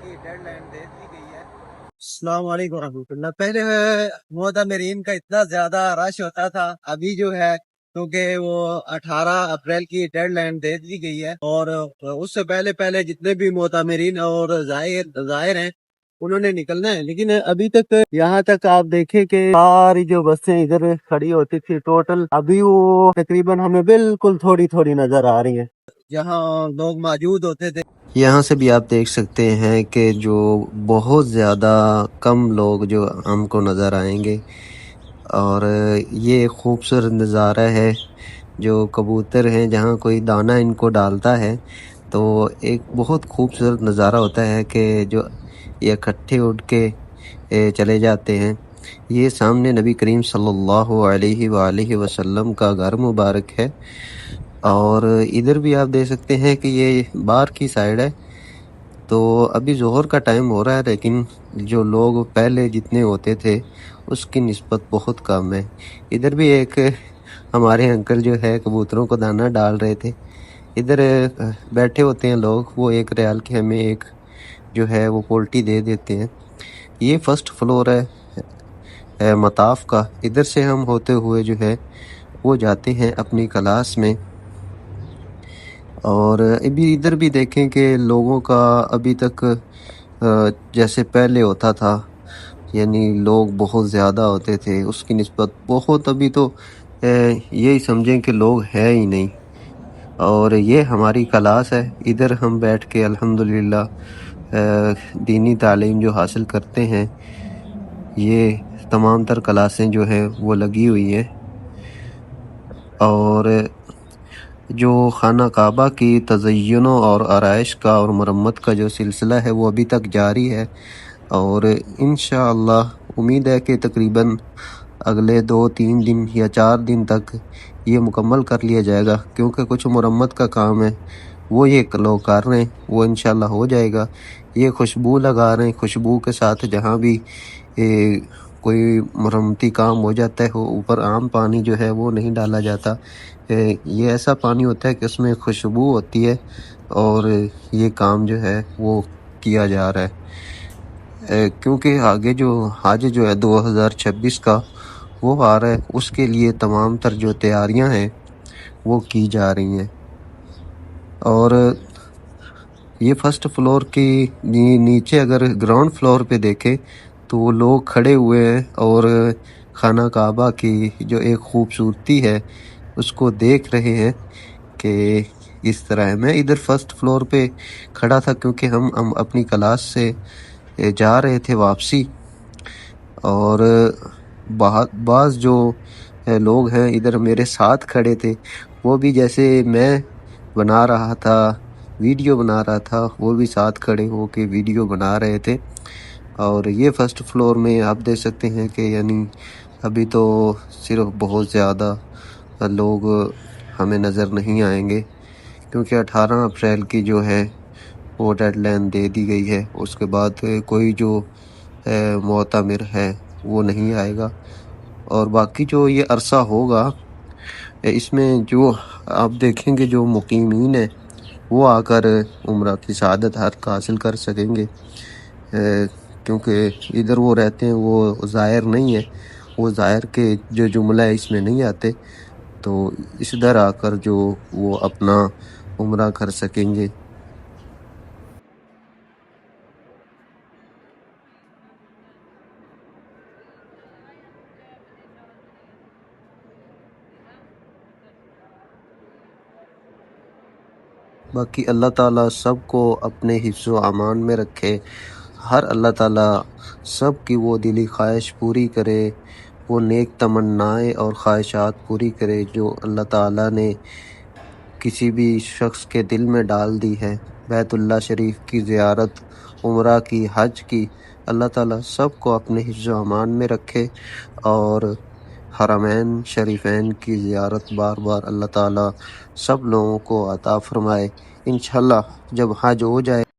की डेडलाइन दे दी गई है। अस्सलाम वालेकुम रहमतुल्लाह। पहले मोतमरीन का इतना ज्यादा रश होता था, अभी जो है क्योंकि वो 18 अप्रैल की डेडलाइन दे दी गई है और उससे पहले पहले जितने भी मोतमरीन और जाहिर हैं उन्होंने निकलना है। लेकिन अभी तक यहाँ तक आप देखें कि सारी जो बसें इधर खड़ी होती थी टोटल, अभी वो तकरीबन हमें बिल्कुल थोड़ी थोड़ी नजर आ रही है जहाँ लोग मौजूद होते थे। यहाँ से भी आप देख सकते हैं कि जो बहुत ज़्यादा कम लोग जो हमको नज़र आएंगे, और ये खूबसूरत नज़ारा है। जो कबूतर हैं जहाँ कोई दाना इनको डालता है तो एक बहुत खूबसूरत नज़ारा होता है कि जो ये इकट्ठे उठ के चले जाते हैं। ये सामने नबी करीम सल्लल्लाहु अलैहि वसल्लम का घर मुबारक है, और इधर भी आप देख सकते हैं कि ये बाहर की साइड है। तो अभी ज़ोहर का टाइम हो रहा है, लेकिन जो लोग पहले जितने होते थे उसकी निस्बत बहुत कम है। इधर भी एक हमारे अंकल जो है कबूतरों को दाना डाल रहे थे। इधर बैठे होते हैं लोग, वो 1 रियाल की हमें एक जो है वो पोल्ट्री दे देते हैं। ये फर्स्ट फ्लोर है मताफ का। इधर से हम होते हुए जो है वो जाते हैं अपनी क्लास में। और अभी इधर भी देखें कि लोगों का अभी तक जैसे पहले होता था, यानी लोग बहुत ज़्यादा होते थे, उसकी निस्बत बहुत अभी तो यही समझें कि लोग है ही नहीं। और ये हमारी क्लास है, इधर हम बैठ के अल्हम्दुलिल्लाह दीनी तालीम जो हासिल करते हैं। ये तमाम तर क्लासें जो है वो लगी हुई हैं, और जो खाना काबा की तज़य्युनों और आराइश का और मरम्मत का जो सिलसिला है वो अभी तक जारी है। और इंशाअल्लाह उम्मीद है कि तकरीबन अगले 2-3 दिन या 4 दिन तक ये मुकम्मल कर लिया जाएगा, क्योंकि कुछ मरम्मत का काम है वो ये लोग कर रहे हैं, वो इंशाअल्लाह हो जाएगा। ये खुशबू लगा रहे हैं, खुशबू के साथ जहाँ भी कोई मरम्मती काम हो जाता है वो ऊपर आम पानी जो है वो नहीं डाला जाता। ये ऐसा पानी होता है कि उसमें खुशबू होती है, और ये काम जो है वो किया जा रहा है क्योंकि आगे जो हज जो है 2026 का वो आ रहा है, उसके लिए तमाम तर जो तैयारियां हैं वो की जा रही हैं। और ये फर्स्ट फ्लोर की नीचे अगर ग्राउंड फ्लोर पे देखें तो लोग खड़े हुए हैं और खाना काबा की जो एक खूबसूरती है उसको देख रहे हैं कि इस तरह है। मैं इधर फर्स्ट फ्लोर पे खड़ा था क्योंकि हम अपनी क्लास से जा रहे थे वापसी, और बाज़ जो लोग हैं इधर मेरे साथ खड़े थे, वो भी जैसे मैं बना रहा था वीडियो बना रहा था, वो भी साथ खड़े हो के वीडियो बना रहे थे। और ये फर्स्ट फ्लोर में आप देख सकते हैं कि यानी अभी तो सिर्फ बहुत ज़्यादा लोग हमें नज़र नहीं आएंगे, क्योंकि 18 अप्रैल की जो है वो डेडलाइन दे दी गई है। उसके बाद कोई जो मोतमिर है वो नहीं आएगा, और बाकी जो ये अरसा होगा इसमें जो आप देखेंगे जो मुकीमीन है वो आकर उम्रा की सआदत हासिल कर सकेंगे, क्योंकि इधर वो रहते हैं, वो ज़ाहिर नहीं है, वो ज़ाहिर के जो जुमला है इसमें नहीं आते, तो इधर आकर जो वो अपना उम्रा कर सकेंगे। बाकी अल्लाह ताला सबको अपने हिफ्ज़ व अमान में रखे। हर अल्लाह ताला सब की वो दिली ख्वाहिश पूरी करे, वो नेक तमन्नाएं और ख्वाहिशात पूरी करे जो अल्लाह ताला ने किसी भी शख्स के दिल में डाल दी है। बैतुल्लाह शरीफ की ज़ियारत, उम्रा की, हज की, अल्लाह ताला सबको अपने हिफ्ज़ व अमान में रखे, और हरमैन शरीफैन की ज़ियारत बार बार अल्लाह ताला सब लोगों को अता फ़रमाए। इंशाअल्लाह जब हज हो जाए